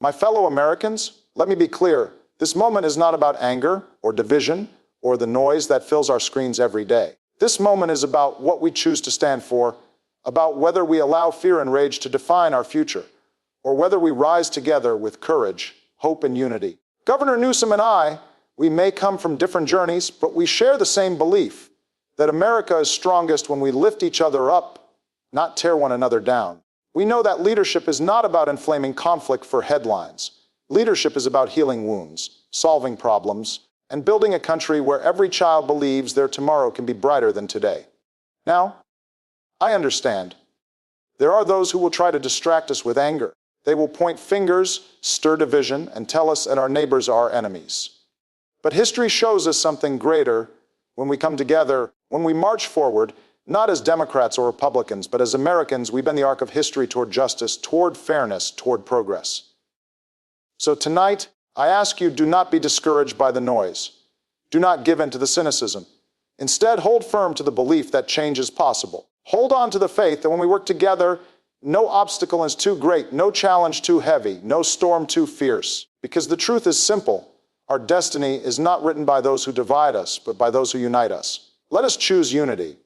My fellow Americans, let me be clear. This moment is not about anger or division or the noise that fills our screens every day. This moment is about what we choose to stand for, about whether we allow fear and rage to define our future, or whether we rise together with courage, hope, and unity. Governor Newsom and I, we may come from different journeys, but we share the same belief that America is strongest when we lift each other up, not tear one another down. We know that leadership is not about inflaming conflict for headlines. Leadership is about healing wounds, solving problems, and building a country where every child believes their tomorrow can be brighter than today. Now, I understand. There are those who will try to distract us with anger. They will point fingers, stir division, and tell us that our neighbors are our enemies. But history shows us something greater when we come together, when we march forward, not as Democrats or Republicans, but as Americans. We bend the arc of history toward justice, toward fairness, toward progress. So tonight, I ask you, do not be discouraged by the noise. Do not give in to the cynicism. Instead, hold firm to the belief that change is possible. Hold on to the faith that when we work together, no obstacle is too great, no challenge too heavy, no storm too fierce. Because the truth is simple. Our destiny is not written by those who divide us, but by those who unite us. Let us choose unity.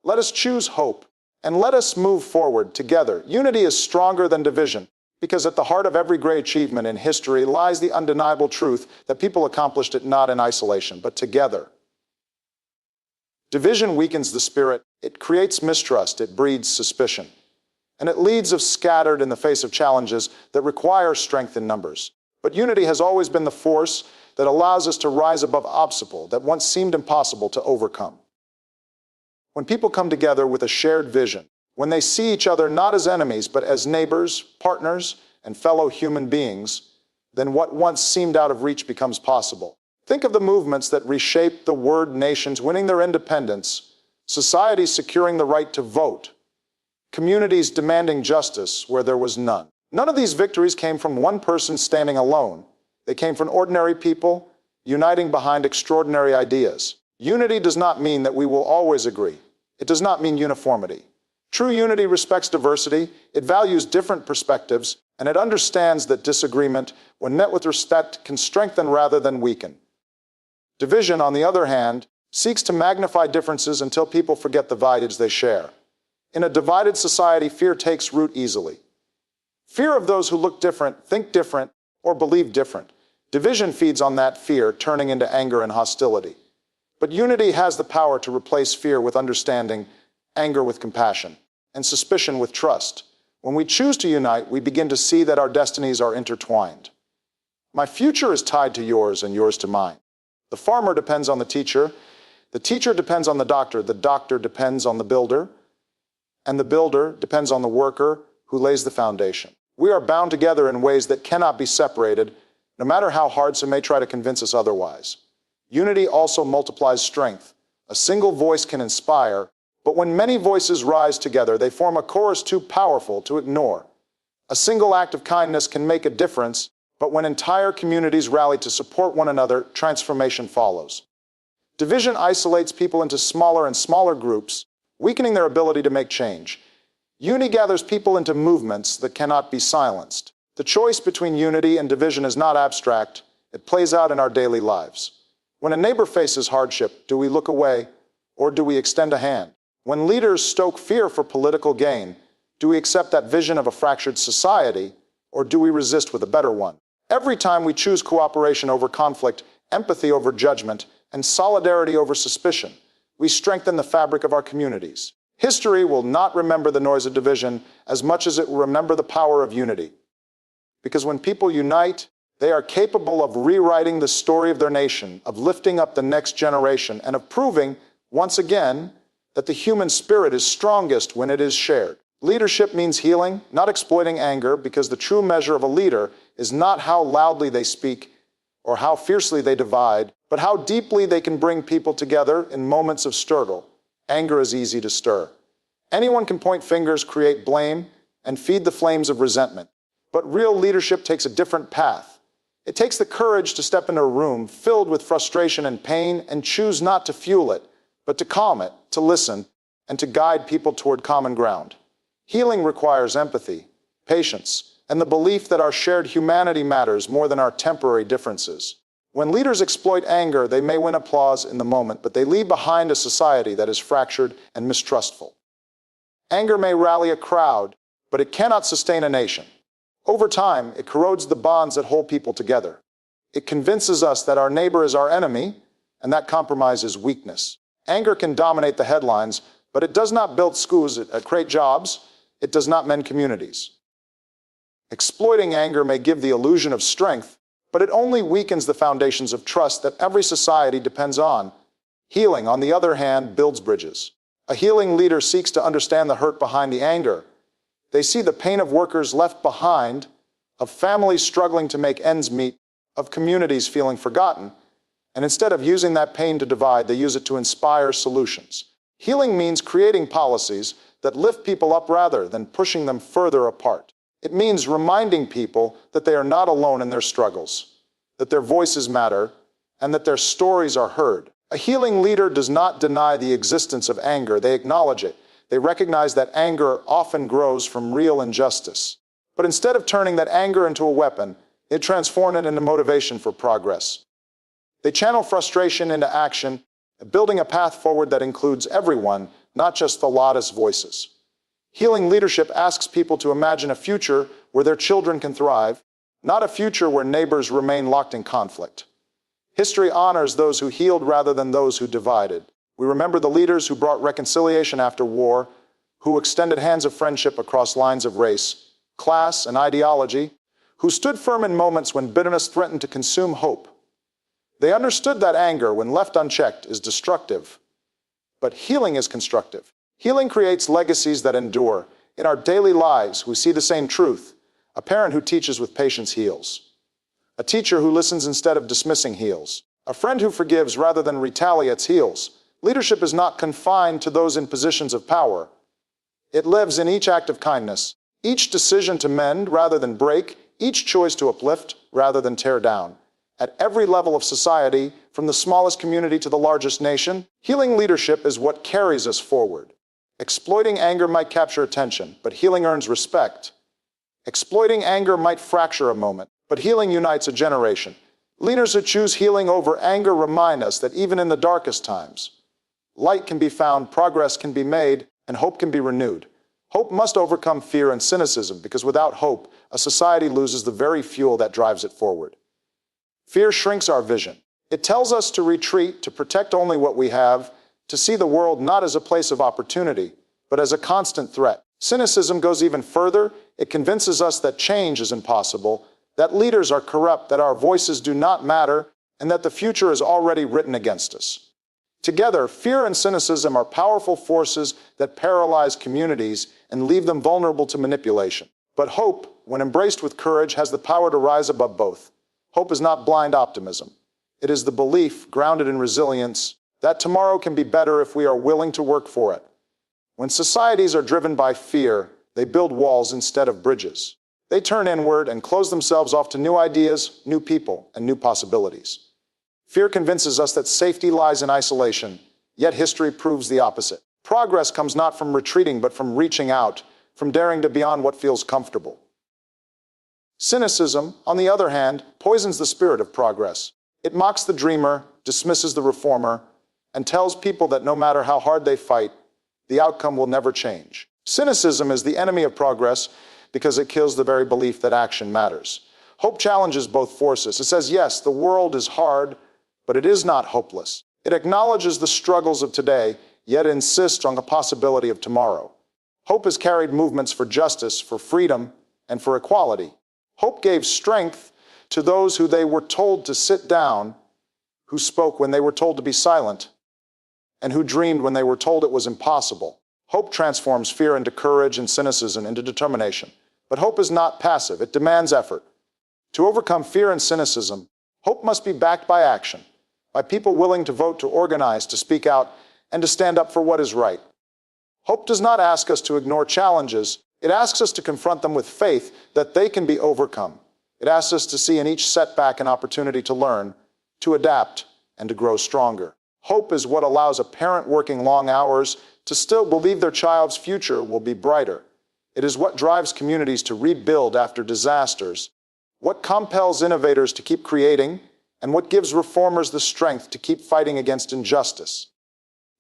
Let us choose hope. And let us move forward together. Unity is stronger than division, because at the heart of every great achievement in history lies the undeniable truth that people accomplished it not in isolation, but together. Division weakens the spirit. It creates mistrust. It breeds suspicion. And it leads us scattered in the face of challenges that require strength in numbers. But unity has always been the force that allows us to rise above obstacles that once seemed impossible to overcome. When people come together with a shared vision, when they see each other not as enemies, but as neighbors, partners, and fellow human beings, then what once seemed out of reach becomes possible. Think of the movements that reshaped the world, nations winning their independence, societies securing the right to vote, communities demanding justice where there was none. None of these victories came from one person standing alone. They came from ordinary people uniting behind extraordinary ideas. Unity does not mean that we will always agree. It does not mean uniformity. True unity respects diversity, it values different perspectives, and it understands that disagreement, when met with respect, can strengthen rather than weaken. Division, on the other hand, seeks to magnify differences until people forget the values they share. In a divided society, fear takes root easily. Fear of those who look different, think different, or believe different. Division feeds on that fear, turning into anger and hostility. But unity has the power to replace fear with understanding, anger with compassion, and suspicion with trust. When we choose to unite, we begin to see that our destinies are intertwined. My future is tied to yours and yours to mine. The farmer depends on the teacher depends on the doctor depends on the builder, and the builder depends on the worker who lays the foundation. We are bound together in ways that cannot be separated, no matter how hard some may try to convince us otherwise. Unity also multiplies strength. A single voice can inspire, but when many voices rise together, they form a chorus too powerful to ignore. A single act of kindness can make a difference, but when entire communities rally to support one another, transformation follows. Division isolates people into smaller and smaller groups, weakening their ability to make change. Unity gathers people into movements that cannot be silenced. The choice between unity and division is not abstract. It plays out in our daily lives. When a neighbor faces hardship, do we look away, or do we extend a hand? When leaders stoke fear for political gain, do we accept that vision of a fractured society, or do we resist with a better one? Every time we choose cooperation over conflict, empathy over judgment, and solidarity over suspicion, we strengthen the fabric of our communities. History will not remember the noise of division as much as it will remember the power of unity. Because when people unite, they are capable of rewriting the story of their nation, of lifting up the next generation, and of proving, once again, that the human spirit is strongest when it is shared. Leadership means healing, not exploiting anger, because the true measure of a leader is not how loudly they speak or how fiercely they divide, but how deeply they can bring people together in moments of struggle. Anger is easy to stir. Anyone can point fingers, create blame, and feed the flames of resentment. But real leadership takes a different path. It takes the courage to step into a room filled with frustration and pain and choose not to fuel it, but to calm it, to listen, and to guide people toward common ground. Healing requires empathy, patience, and the belief that our shared humanity matters more than our temporary differences. When leaders exploit anger, they may win applause in the moment, but they leave behind a society that is fractured and mistrustful. Anger may rally a crowd, but it cannot sustain a nation. Over time, it corrodes the bonds that hold people together. It convinces us that our neighbor is our enemy, and that compromise is weakness. Anger can dominate the headlines, but it does not build schools, create jobs. It does not mend communities. Exploiting anger may give the illusion of strength, but it only weakens the foundations of trust that every society depends on. Healing, on the other hand, builds bridges. A healing leader seeks to understand the hurt behind the anger. They see the pain of workers left behind, of families struggling to make ends meet, of communities feeling forgotten, and instead of using that pain to divide, they use it to inspire solutions. Healing means creating policies that lift people up rather than pushing them further apart. It means reminding people that they are not alone in their struggles, that their voices matter, and that their stories are heard. A healing leader does not deny the existence of anger, they acknowledge it. They recognize that anger often grows from real injustice. But instead of turning that anger into a weapon, they transform it into motivation for progress. They channel frustration into action, building a path forward that includes everyone, not just the loudest voices. Healing leadership asks people to imagine a future where their children can thrive, not a future where neighbors remain locked in conflict. History honors those who healed rather than those who divided. We remember the leaders who brought reconciliation after war, who extended hands of friendship across lines of race, class, and ideology, who stood firm in moments when bitterness threatened to consume hope. They understood that anger, when left unchecked, is destructive. But healing is constructive. Healing creates legacies that endure. In our daily lives, we see the same truth. A parent who teaches with patience heals. A teacher who listens instead of dismissing heals. A friend who forgives rather than retaliates heals. Leadership is not confined to those in positions of power. It lives in each act of kindness, each decision to mend rather than break, each choice to uplift rather than tear down. At every level of society, from the smallest community to the largest nation, healing leadership is what carries us forward. Exploiting anger might capture attention, but healing earns respect. Exploiting anger might fracture a moment, but healing unites a generation. Leaders who choose healing over anger remind us that even in the darkest times, light can be found, progress can be made, and hope can be renewed. Hope must overcome fear and cynicism, because without hope, a society loses the very fuel that drives it forward. Fear shrinks our vision. It tells us to retreat, to protect only what we have, to see the world not as a place of opportunity, but as a constant threat. Cynicism goes even further. It convinces us that change is impossible, that leaders are corrupt, that our voices do not matter, and that the future is already written against us. Together, fear and cynicism are powerful forces that paralyze communities and leave them vulnerable to manipulation. But hope, when embraced with courage, has the power to rise above both. Hope is not blind optimism. It is the belief, grounded in resilience, that tomorrow can be better if we are willing to work for it. When societies are driven by fear, they build walls instead of bridges. They turn inward and close themselves off to new ideas, new people, and new possibilities. Fear convinces us that safety lies in isolation, yet history proves the opposite. Progress comes not from retreating, but from reaching out, from daring to beyond what feels comfortable. Cynicism, on the other hand, poisons the spirit of progress. It mocks the dreamer, dismisses the reformer, and tells people that no matter how hard they fight, the outcome will never change. Cynicism is the enemy of progress because it kills the very belief that action matters. Hope challenges both forces. It says, yes, the world is hard, but it is not hopeless. It acknowledges the struggles of today, yet insists on the possibility of tomorrow. Hope has carried movements for justice, for freedom, and for equality. Hope gave strength to those who they were told to sit down, who spoke when they were told to be silent, and who dreamed when they were told it was impossible. Hope transforms fear into courage and cynicism into determination. But hope is not passive. It demands effort. To overcome fear and cynicism, hope must be backed by action, by people willing to vote, to organize, to speak out, and to stand up for what is right. Hope does not ask us to ignore challenges. It asks us to confront them with faith that they can be overcome. It asks us to see in each setback an opportunity to learn, to adapt, and to grow stronger. Hope is what allows a parent working long hours to still believe their child's future will be brighter. It is what drives communities to rebuild after disasters, what compels innovators to keep creating, and what gives reformers the strength to keep fighting against injustice.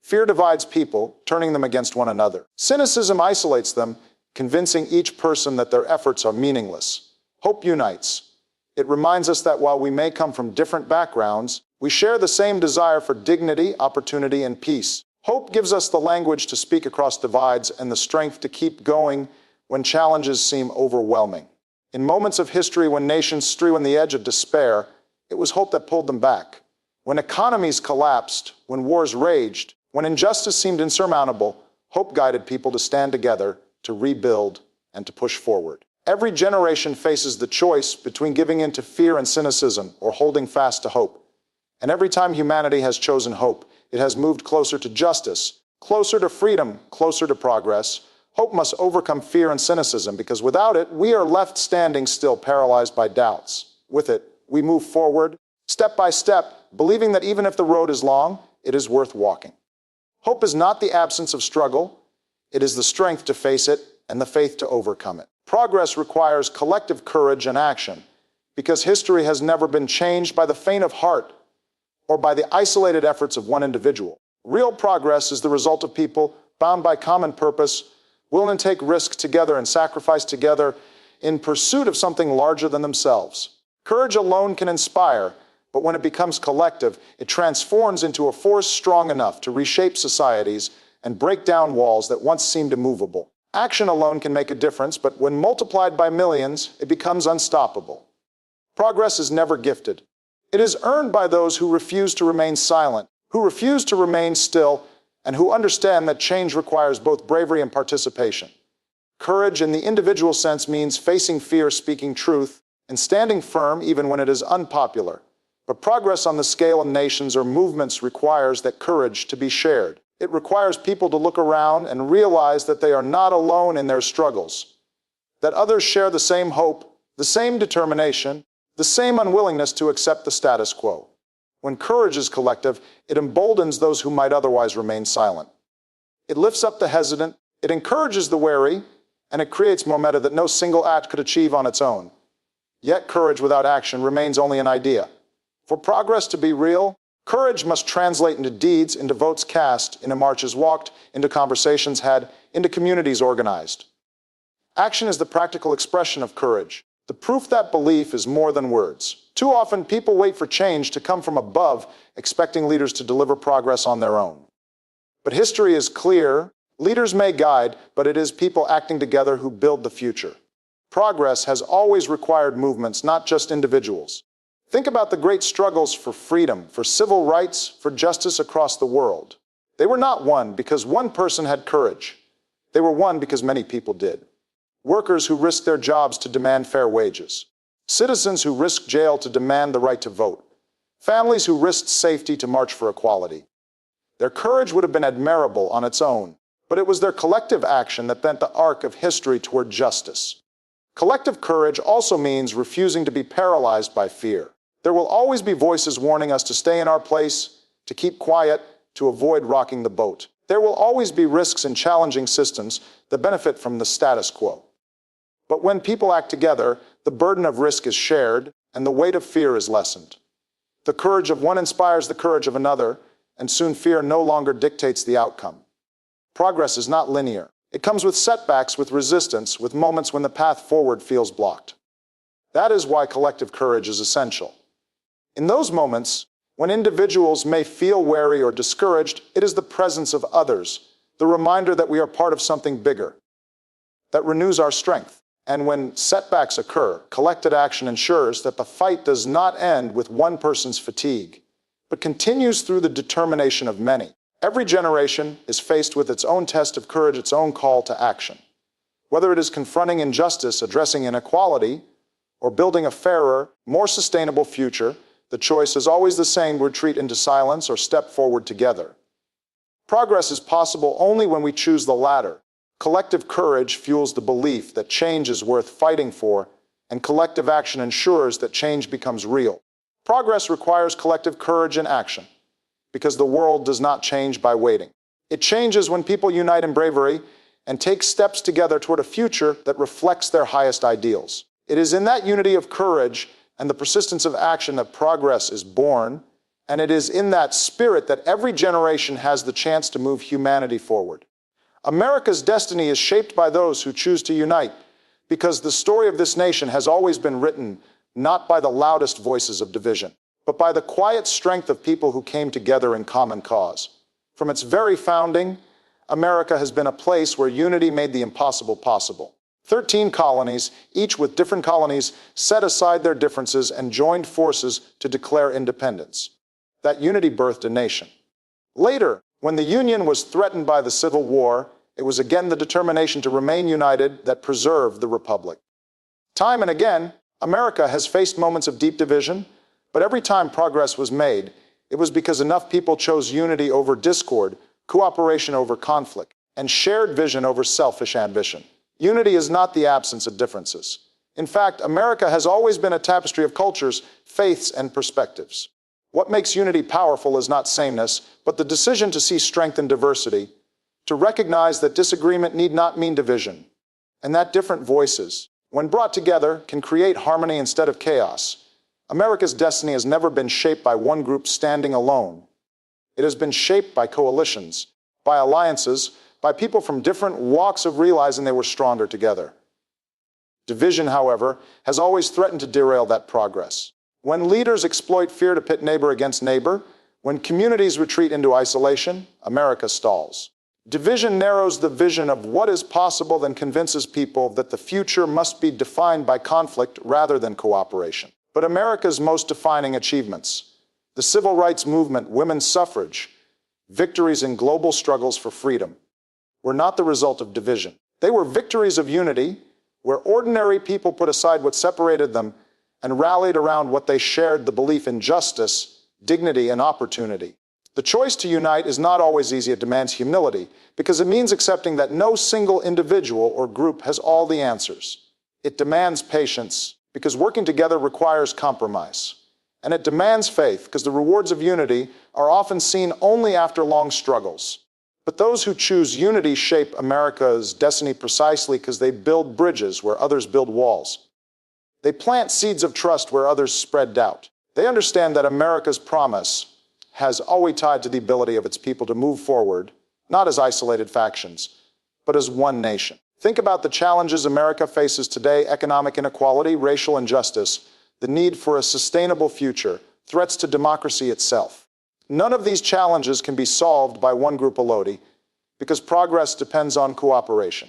Fear divides people, turning them against one another. Cynicism isolates them, convincing each person that their efforts are meaningless. Hope unites. It reminds us that while we may come from different backgrounds, we share the same desire for dignity, opportunity, and peace. Hope gives us the language to speak across divides and the strength to keep going when challenges seem overwhelming. In moments of history when nations strew on the edge of despair, it was hope that pulled them back. When economies collapsed, when wars raged, when injustice seemed insurmountable, hope guided people to stand together, to rebuild, and to push forward. Every generation faces the choice between giving in to fear and cynicism or holding fast to hope. And every time humanity has chosen hope, it has moved closer to justice, closer to freedom, closer to progress. Hope must overcome fear and cynicism because without it, we are left standing still, paralyzed by doubts. With it, we move forward, step by step, believing that even if the road is long, it is worth walking. Hope is not the absence of struggle. It is the strength to face it and the faith to overcome it. Progress requires collective courage and action because history has never been changed by the faint of heart or by the isolated efforts of one individual. Real progress is the result of people bound by common purpose, willing to take risks together and sacrifice together in pursuit of something larger than themselves. Courage alone can inspire, but when it becomes collective, it transforms into a force strong enough to reshape societies and break down walls that once seemed immovable. Action alone can make a difference, but when multiplied by millions, it becomes unstoppable. Progress is never gifted. It is earned by those who refuse to remain silent, who refuse to remain still, and who understand that change requires both bravery and participation. Courage in the individual sense means facing fear, speaking truth, and standing firm even when it is unpopular. But progress on the scale of nations or movements requires that courage to be shared. It requires people to look around and realize that they are not alone in their struggles, that others share the same hope, the same determination, the same unwillingness to accept the status quo. When courage is collective, it emboldens those who might otherwise remain silent. It lifts up the hesitant, it encourages the wary, and it creates momentum that no single act could achieve on its own. Yet courage without action remains only an idea. For progress to be real, courage must translate into deeds, into votes cast, into marches walked, into conversations had, into communities organized. Action is the practical expression of courage, the proof that belief is more than words. Too often, people wait for change to come from above, expecting leaders to deliver progress on their own. But history is clear. Leaders may guide, but it is people acting together who build the future. Progress has always required movements, not just individuals. Think about the great struggles for freedom, for civil rights, for justice across the world. They were not won because one person had courage. They were won because many people did. Workers who risked their jobs to demand fair wages. Citizens who risked jail to demand the right to vote. Families who risked safety to march for equality. Their courage would have been admirable on its own, but it was their collective action that bent the arc of history toward justice. Collective courage also means refusing to be paralyzed by fear. There will always be voices warning us to stay in our place, to keep quiet, to avoid rocking the boat. There will always be risks in challenging systems that benefit from the status quo. But when people act together, the burden of risk is shared and the weight of fear is lessened. The courage of one inspires the courage of another, and soon fear no longer dictates the outcome. Progress is not linear. It comes with setbacks, with resistance, with moments when the path forward feels blocked. That is why collective courage is essential. In those moments, when individuals may feel wary or discouraged, it is the presence of others, the reminder that we are part of something bigger, that renews our strength. And when setbacks occur, collected action ensures that the fight does not end with one person's fatigue, but continues through the determination of many. Every generation is faced with its own test of courage, its own call to action. Whether it is confronting injustice, addressing inequality, or building a fairer, more sustainable future, the choice is always the same: retreat into silence or step forward together. Progress is possible only when we choose the latter. Collective courage fuels the belief that change is worth fighting for, and collective action ensures that change becomes real. Progress requires collective courage and action, because the world does not change by waiting. It changes when people unite in bravery, and take steps together toward a future that reflects their highest ideals. It is in that unity of courage and the persistence of action that progress is born, and it is in that spirit that every generation has the chance to move humanity forward. America's destiny is shaped by those who choose to unite, because the story of this nation has always been written not by the loudest voices of division, but by the quiet strength of people who came together in common cause. From its very founding, America has been a place where unity made the impossible possible. 13 colonies, each with different colonies, set aside their differences and joined forces to declare independence. That unity birthed a nation. Later, when the Union was threatened by the Civil War, it was again the determination to remain united that preserved the Republic. Time and again, America has faced moments of deep division, but every time progress was made, it was because enough people chose unity over discord, cooperation over conflict, and shared vision over selfish ambition. Unity is not the absence of differences. In fact, America has always been a tapestry of cultures, faiths, and perspectives. What makes unity powerful is not sameness, but the decision to see strength in diversity, to recognize that disagreement need not mean division, and that different voices, when brought together, can create harmony instead of chaos. America's destiny has never been shaped by one group standing alone. It has been shaped by coalitions, by alliances, by people from different walks of realizing they were stronger together. Division, however, has always threatened to derail that progress. When leaders exploit fear to pit neighbor against neighbor, when communities retreat into isolation, America stalls. Division narrows the vision of what is possible and convinces people that the future must be defined by conflict rather than cooperation. But America's most defining achievements, the civil rights movement, women's suffrage, victories in global struggles for freedom, were not the result of division. They were victories of unity, where ordinary people put aside what separated them and rallied around what they shared, the belief in justice, dignity, and opportunity. The choice to unite is not always easy. It demands humility, because it means accepting that no single individual or group has all the answers. It demands patience, because working together requires compromise. And it demands faith, because the rewards of unity are often seen only after long struggles. But those who choose unity shape America's destiny precisely because they build bridges where others build walls. They plant seeds of trust where others spread doubt. They understand that America's promise has always tied to the ability of its people to move forward, not as isolated factions, but as one nation. Think about the challenges America faces today: economic inequality, racial injustice, the need for a sustainable future, threats to democracy itself. None of these challenges can be solved by one group alone, because progress depends on cooperation.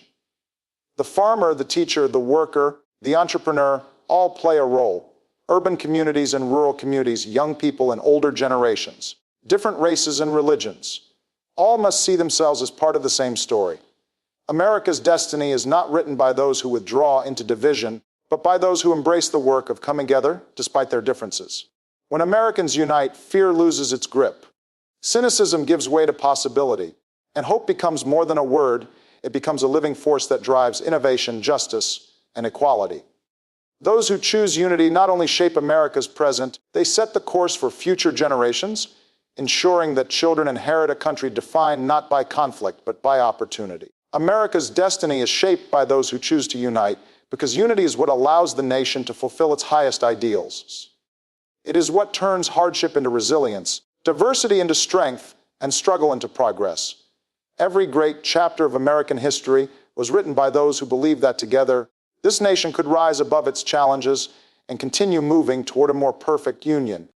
The farmer, the teacher, the worker, the entrepreneur all play a role. Urban communities and rural communities, young people and older generations, different races and religions, all must see themselves as part of the same story. America's destiny is not written by those who withdraw into division, but by those who embrace the work of coming together despite their differences. When Americans unite, fear loses its grip. Cynicism gives way to possibility, and hope becomes more than a word. It becomes a living force that drives innovation, justice, and equality. Those who choose unity not only shape America's present, they set the course for future generations, ensuring that children inherit a country defined not by conflict, but by opportunity. America's destiny is shaped by those who choose to unite, because unity is what allows the nation to fulfill its highest ideals. It is what turns hardship into resilience, diversity into strength, and struggle into progress. Every great chapter of American history was written by those who believed that together, this nation could rise above its challenges and continue moving toward a more perfect union.